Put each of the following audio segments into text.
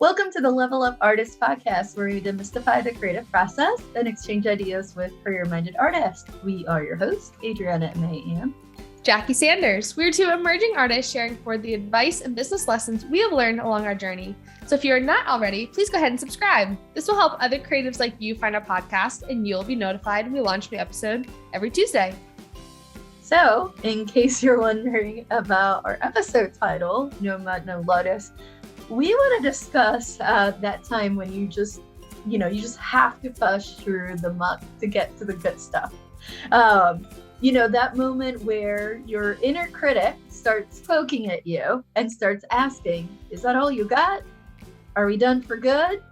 Welcome to the Level Up Artist Podcast, where we demystify the creative process and exchange ideas with career-minded artists. We are your hosts, Adriana and May Jackie Sanders. We're two emerging artists sharing for the advice and business lessons we have learned along our journey. So if you're not already, please go ahead and subscribe. This will help other creatives like you find our podcast, and you'll be notified when we launch a new episode every Tuesday. So, in case you're wondering about our episode title, No Mud, No Lotus, we want to discuss that time when you just have to push through the muck to get to the good stuff. That moment where your inner critic starts poking at you and starts asking, is that all you got? Are we done for good?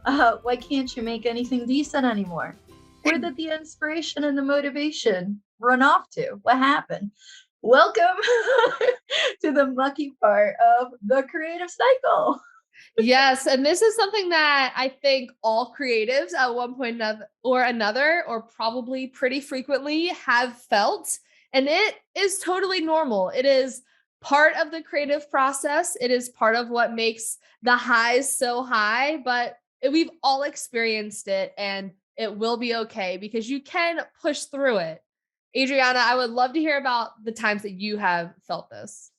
Why can't you make anything decent anymore? Where did the inspiration and the motivation run off to? What happened? Welcome to the mucky part of the creative cycle. Yes. And this is something that I think all creatives at one point or another, or probably pretty frequently, have felt. And it is totally normal. It is part of the creative process. It is part of what makes the highs so high, but we've all experienced it, and it will be okay because you can push through it. Adriana, I would love to hear about the times that you have felt this.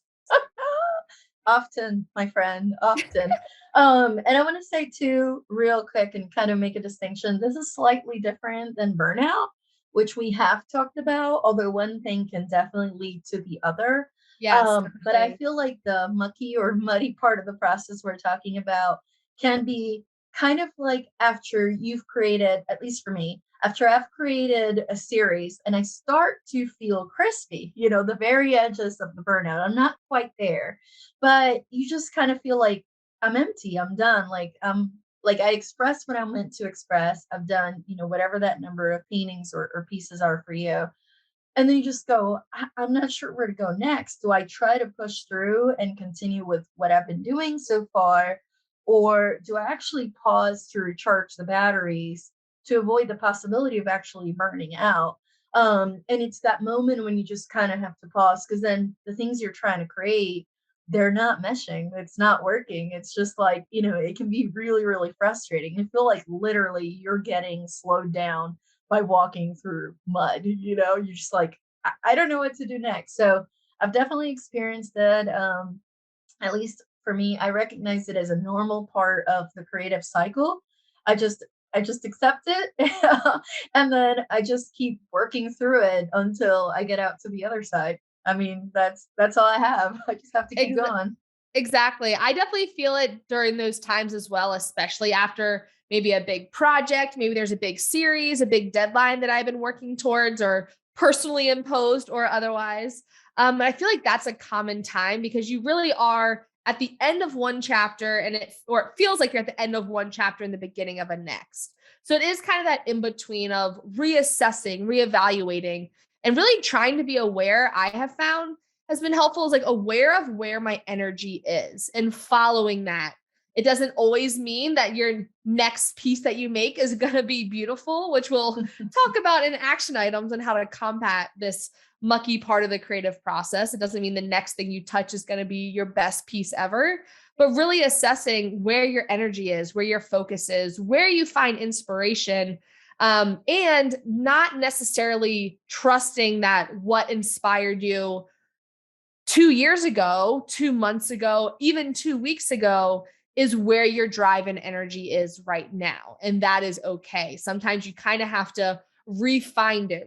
Often, my friend, often. And I want to say too, real quick, and kind of make a distinction. This is slightly different than burnout, which we have talked about, although one thing can definitely lead to the other. Yes. But I feel like the mucky or muddy part of the process we're talking about can be kind of like after you've created, at least for me, after I've created a series and I start to feel crispy, the very edges of the burnout. I'm not quite there, but you just kind of feel like I'm empty. I'm done. Like I expressed what I meant to express. I've done, whatever that number of paintings or pieces are for you. And then you just go, I'm not sure where to go next. Do I try to push through and continue with what I've been doing so far? Or do I actually pause to recharge the batteries to avoid the possibility of actually burning out? And it's that moment when you just kind of have to pause, because then the things you're trying to create, they're not meshing. It's not working. It's just like, it can be really, really frustrating. I feel like literally you're getting slowed down by walking through mud. You're just like, I don't know what to do next. So I've definitely experienced that. At least for me, I recognize it as a normal part of the creative cycle. I just accept it and then I just keep working through it until I get out to the other side. I mean, that's all I have. I just have to keep going. Exactly. I definitely feel it during those times as well, especially after maybe a big project, maybe there's a big series, a big deadline that I've been working towards, or personally imposed or otherwise. I feel like that's a common time because you really are at the end of one chapter and it feels like you're at the end of one chapter and the beginning of a next. So it is kind of that in between of reassessing, reevaluating, and really trying to be aware. I have found has been helpful is like aware of where my energy is and following that. It doesn't always mean that your next piece that you make is going to be beautiful, which we'll talk about in action items and how to combat this mucky part of the creative process. It doesn't mean the next thing you touch is going to be your best piece ever, but really assessing where your energy is, where your focus is, where you find inspiration, and not necessarily trusting that what inspired you 2 years ago, 2 months ago, even 2 weeks ago is where your drive and energy is right now. And that is okay. Sometimes you kind of have to re-find it,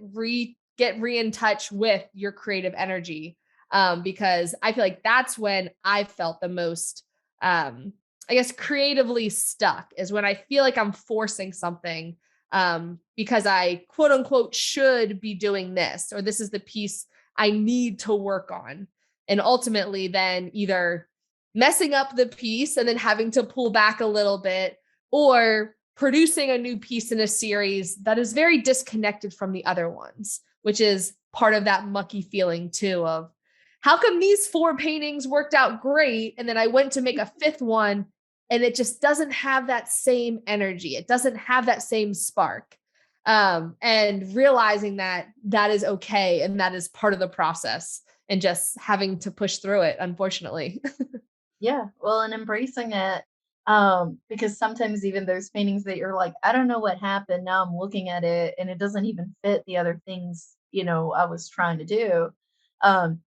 get in touch with your creative energy. Because I feel like that's when I felt the most, creatively stuck, is when I feel like I'm forcing something because I quote unquote should be doing this, or this is the piece I need to work on. And ultimately then either messing up the piece and then having to pull back a little bit, or producing a new piece in a series that is very disconnected from the other ones, which is part of that mucky feeling too of how come these 4 paintings worked out great and then I went to make a 5th one and it just doesn't have that same energy. It doesn't have that same spark. And realizing that that is okay and that is part of the process, and just having to push through it, unfortunately. Yeah, well, and embracing it Because sometimes even those paintings that you're like, I don't know what happened. Now I'm looking at it and it doesn't even fit the other things, I was trying to do.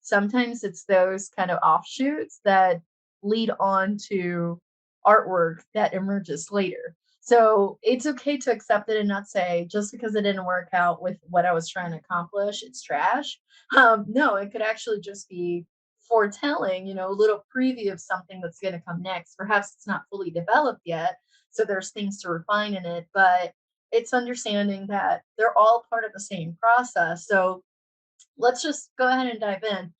Sometimes it's those kind of offshoots that lead on to artwork that emerges later. So it's okay to accept it and not say, just because it didn't work out with what I was trying to accomplish, it's trash. No, it could actually just be foretelling, a little preview of something that's going to come next. Perhaps it's not fully developed yet, so there's things to refine in it, but it's understanding that they're all part of the same process. So let's just go ahead and dive in.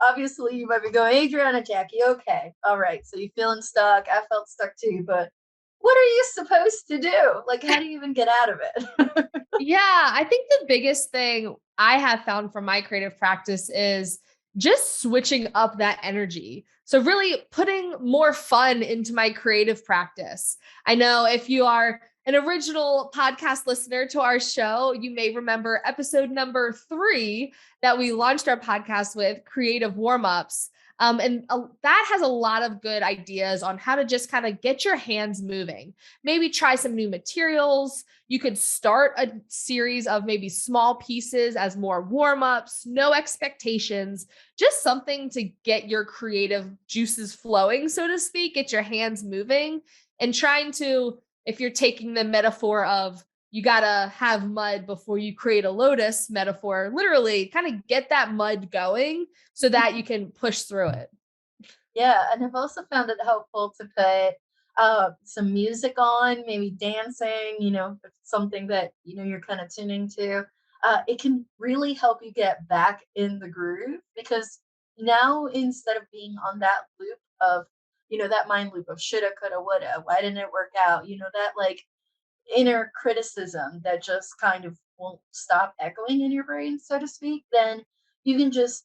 Obviously, you might be going, Adriana, Jackie, okay, all right. So you feeling stuck? I felt stuck too, but what are you supposed to do? Like, how do you even get out of it? Yeah, I think the biggest thing I have found from my creative practice is just switching up that energy. So, really putting more fun into my creative practice. I know if you are an original podcast listener to our show, you may remember episode number 3 that we launched our podcast with, creative warm ups. And that has a lot of good ideas on how to just kind of get your hands moving. Maybe try some new materials. You could start a series of maybe small pieces as more warm ups, no expectations, just something to get your creative juices flowing, so to speak, get your hands moving, and trying to, if you're taking the metaphor of you got to have mud before you create a lotus metaphor, literally kind of get that mud going so that you can push through it. Yeah, and I've also found it helpful to put some music on, maybe dancing, if it's something that, you're kind of tuning to. It can really help you get back in the groove because now instead of being on that loop of, that mind loop of shoulda, coulda, woulda, why didn't it work out? That like inner criticism that just kind of won't stop echoing in your brain, so to speak, then you can just,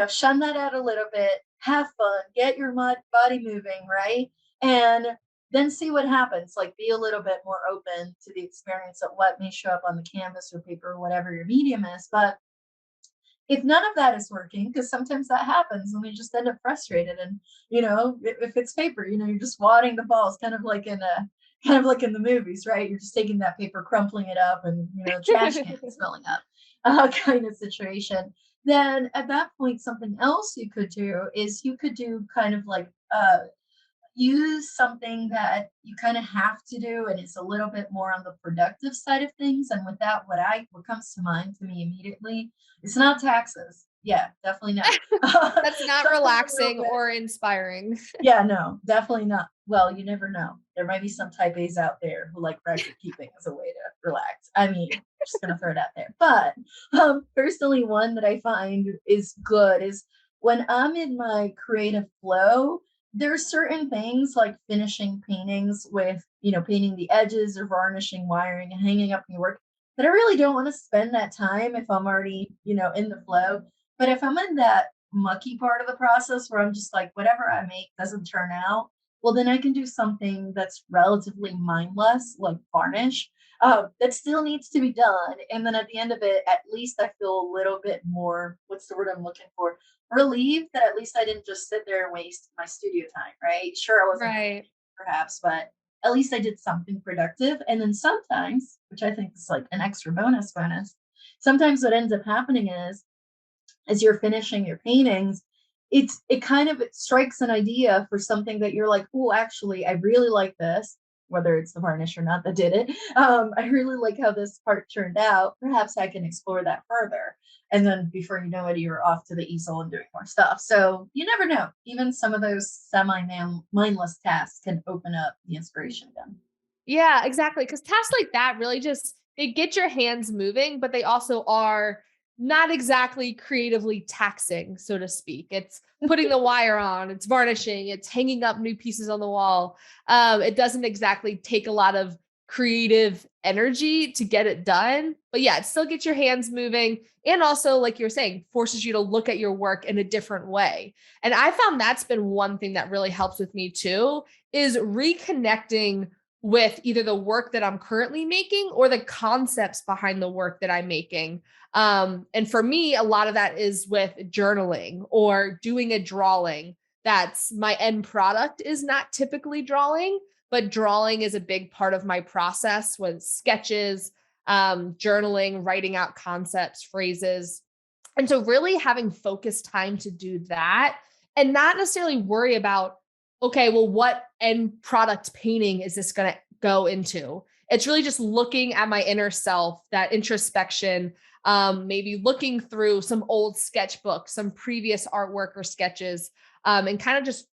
shun that out a little bit, have fun, get your body moving, right? And then see what happens. Like, be a little bit more open to the experience of what may show up on the canvas or paper or whatever your medium is. But if none of that is working, because sometimes that happens and we just end up frustrated and if it's paper, you're just wadding the balls kind of like in the movies, right? You're just taking that paper, crumpling it up, and the trash can is filling up, kind of situation. Then at that point, something else you could do is you could do kind of like use something that you kind of have to do and it's a little bit more on the productive side of things. And with that, what comes to mind to me immediately, it's not taxes. Yeah, definitely not. That's not Something a little relaxing bit. or inspiring. Yeah, no, definitely not. Well, you never know. There might be some type A's out there who like record keeping as a way to relax. I mean, just gonna throw it out there. But personally, one that I find is good is when I'm in my creative flow, there's certain things like finishing paintings with, painting the edges or varnishing, wiring, and hanging up your work that I really don't want to spend that time if I'm already, in the flow. But if I'm in that mucky part of the process where I'm just like, whatever I make doesn't turn out, well, then I can do something that's relatively mindless, like varnish, that still needs to be done. And then at the end of it, at least I feel a little bit more, what's the word I'm looking for? Relieved that at least I didn't just sit there and waste my studio time, right? Sure, I wasn't Right. perhaps, but at least I did something productive. And then sometimes, which I think is like an extra bonus, sometimes what ends up happening is as you're finishing your paintings, it strikes an idea for something that you're like, oh, actually, I really like this, whether it's the varnish or not that did it. I really like how this part turned out. Perhaps I can explore that further. And then before you know it, you're off to the easel and doing more stuff. So you never know. Even some of those mindless tasks can open up the inspiration again. Yeah, exactly. Because tasks like that really just they get your hands moving, but they also are not exactly creatively taxing, so to speak. It's putting the wire on, it's varnishing, it's hanging up new pieces on the wall. It doesn't exactly take a lot of creative energy to get it done, but yeah, it still gets your hands moving, and also, like you're saying, forces you to look at your work in a different way. And I found that's been one thing that really helps with me too, is reconnecting with either the work that I'm currently making or the concepts behind the work that I'm making. And for me, a lot of that is with journaling or doing a drawing. that's my end product is not typically drawing, but drawing is a big part of my process with sketches, journaling, writing out concepts, phrases. And so really having focused time to do that and not necessarily worry about, okay, well, what end product painting is this going to go into? It's really just looking at my inner self, that introspection, maybe looking through some old sketchbooks, some previous artwork or sketches, and kind of just,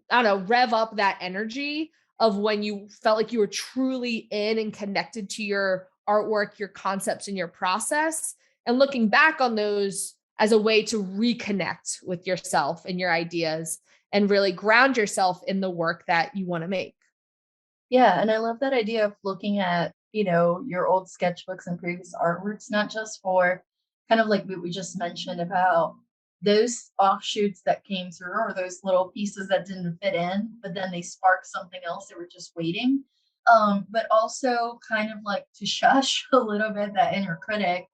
I don't know, rev up that energy of when you felt like you were truly in and connected to your artwork, your concepts, and your process, and looking back on those as a way to reconnect with yourself and your ideas and really ground yourself in the work that you want to make. Yeah, and I love that idea of looking at, your old sketchbooks and previous artworks, not just for kind of like what we just mentioned about those offshoots that came through or those little pieces that didn't fit in, but then they sparked something else that were just waiting. But also kind of like to shush a little bit that inner critic,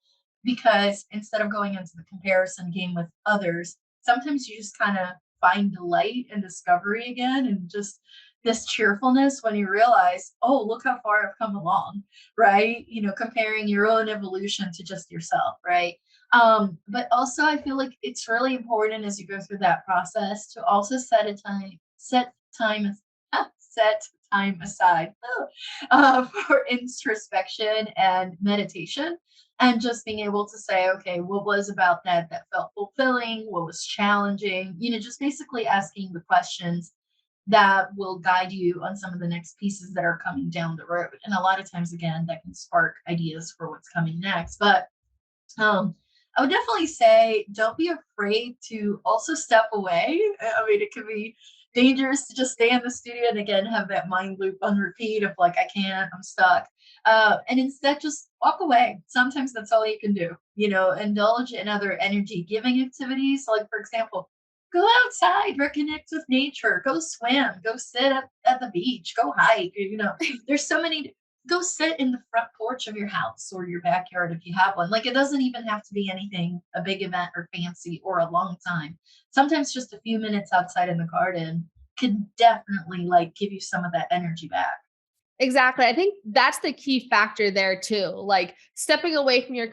because instead of going into the comparison game with others, sometimes you just kind of find delight and discovery again, and just this cheerfulness when you realize, oh, look how far I've come along, right? Comparing your own evolution to just yourself, right? But also, I feel like it's really important as you go through that process to also time, set time aside for introspection and meditation, and just being able to say, okay, what was about that felt fulfilling? What was challenging? Just basically asking the questions that will guide you on some of the next pieces that are coming down the road. And a lot of times, again, that can spark ideas for what's coming next. But I would definitely say don't be afraid to also step away. I mean, it can be dangerous to just stay in the studio and again have that mind loop on repeat of like, I can't, I'm stuck. And instead, just walk away. Sometimes that's all you can do. Indulge in other energy giving activities. Like, for example, go outside, reconnect with nature, go swim, go sit at the beach, go hike. There's so many. Go sit in the front porch of your house or your backyard if you have one. Like, it doesn't even have to be anything, a big event or fancy or a long time. Sometimes just a few minutes outside in the garden can definitely like give you some of that energy back. Exactly. I think that's the key factor there too. Like stepping away from your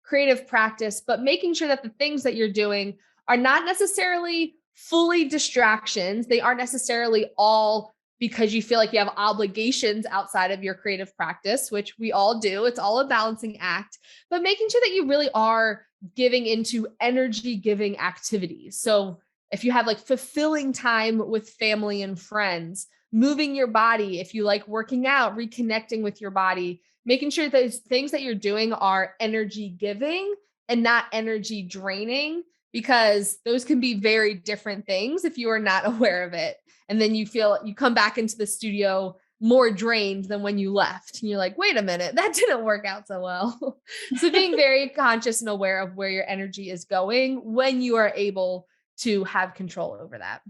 creative practice, but making sure that the things that you're doing are not necessarily fully distractions. They aren't necessarily all because you feel like you have obligations outside of your creative practice, which we all do. It's all a balancing act, but making sure that you really are giving into energy giving activities. So if you have like fulfilling time with family and friends, moving your body, if you like working out, reconnecting with your body, making sure those things that you're doing are energy giving and not energy draining, because those can be very different things if you are not aware of it. And then you come back into the studio more drained than when you left. And you're like, wait a minute, that didn't work out so well. So being very conscious and aware of where your energy is going when you are able to have control over that.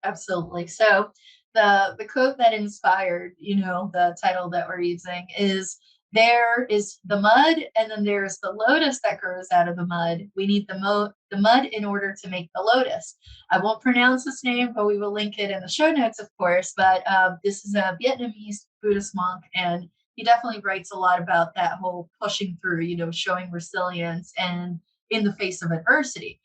Absolutely. So the quote that inspired, the title that we're using is, there is the mud and then there's the lotus that grows out of the mud. We need the mud in order to make the lotus. I won't pronounce this name, but we will link it in the show notes, of course. But this is a Vietnamese Buddhist monk, and he definitely writes a lot about that whole pushing through, showing resilience and in the face of adversity.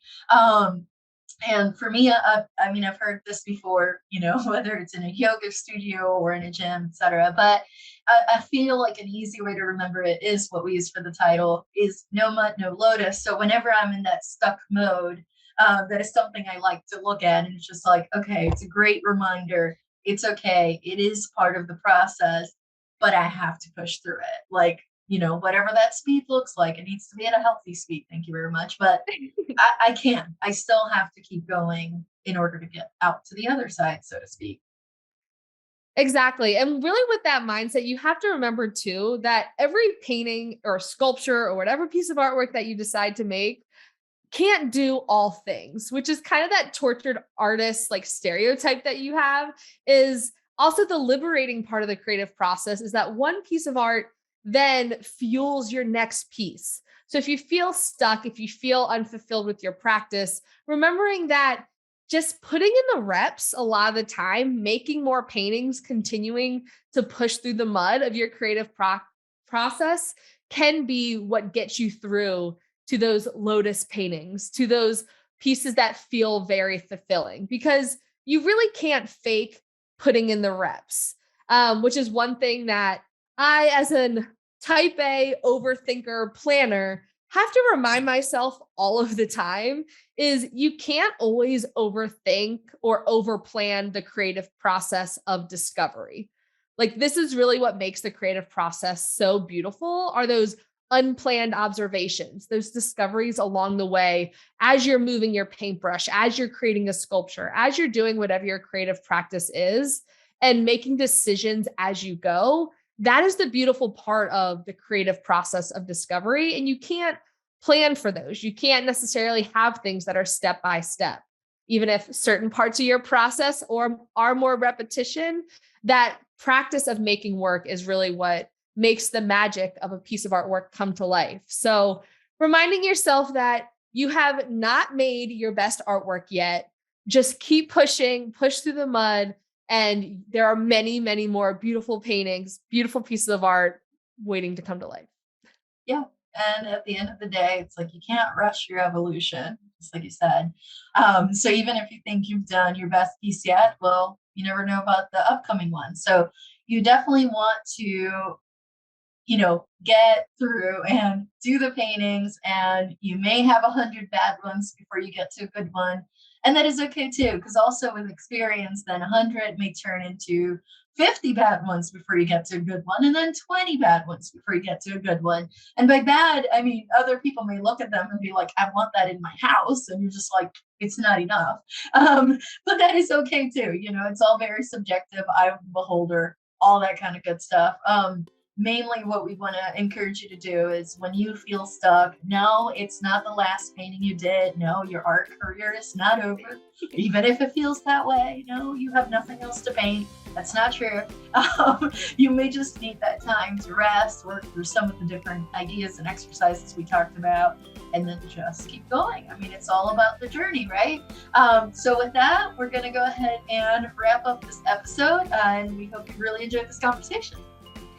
And for me, I mean, I've heard this before, whether it's in a yoga studio or in a gym, etc. But I feel like an easy way to remember it is what we use for the title is no mud, no lotus. So whenever I'm in that stuck mode, that is something I like to look at. And it's just like, okay, it's a great reminder. It's okay. It is part of the process, but I have to push through it. Like, whatever that speed looks like, it needs to be at a healthy speed. Thank you very much. But I can. I still have to keep going in order to get out to the other side, so to speak. Exactly. And really, with that mindset, you have to remember too that every painting or sculpture or whatever piece of artwork that you decide to make can't do all things, which is kind of that tortured artist like stereotype that you have. Is also the liberating part of the creative process is that one piece of art then fuels your next piece. So if you feel stuck, if you feel unfulfilled with your practice, remembering that just putting in the reps a lot of the time, making more paintings, continuing to push through the mud of your creative process can be what gets you through to those Lotus paintings, to those pieces that feel very fulfilling, because you really can't fake putting in the reps, which is one thing that I, as an type A overthinker planner, have to remind myself all of the time is you can't always overthink or overplan the creative process of discovery. Like, this is really what makes the creative process so beautiful, are those unplanned observations, those discoveries along the way as you're moving your paintbrush, as you're creating a sculpture, as you're doing whatever your creative practice is, and making decisions as you go. That is the beautiful part of the creative process of discovery. And you can't plan for those. You can't necessarily have things that are step by step. Even if certain parts of your process or are more repetition, that practice of making work is really what makes the magic of a piece of artwork come to life. So reminding yourself that you have not made your best artwork yet, just keep pushing, push through the mud. And there are many, many more beautiful paintings, beautiful pieces of art waiting to come to life. Yeah. And at the end of the day, it's like you can't rush your evolution, just like you said. So even if you think you've done your best piece yet, well, you never know about the upcoming one. So you definitely want to, get through and do the paintings, and you may have 100 bad ones before you get to a good one. And that is okay too, because also with experience, then 100 may turn into 50 bad ones before you get to a good one, and then 20 bad ones before you get to a good one. And by bad, I mean, other people may look at them and be like, I want that in my house. And you're just like, it's not enough. But that is okay too. It's all very subjective, eye of the beholder, all that kind of good stuff. Mainly what we want to encourage you to do is when you feel stuck, no, it's not the last painting you did. No, your art career is not over. Even if it feels that way, no, you have nothing else to paint. That's not true. You may just need that time to rest, work through some of the different ideas and exercises we talked about, and then just keep going. I mean, it's all about the journey, right? So with that, we're going to go ahead and wrap up this episode, and we hope you really enjoyed this conversation.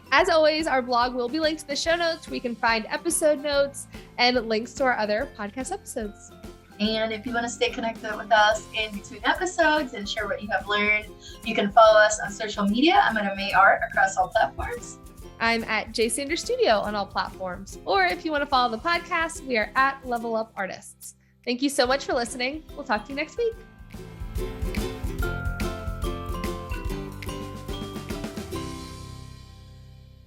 As always, our blog will be linked to the show notes where you can find episode notes and links to our other podcast episodes. And if you want to stay connected with us in between episodes and share what you have learned, you can follow us on social media. I'm at May Art across all platforms. I'm at J Sanders Studio on all platforms. Or if you want to follow the podcast, we are at Level Up Artists. Thank you so much for listening. We'll talk to you next week.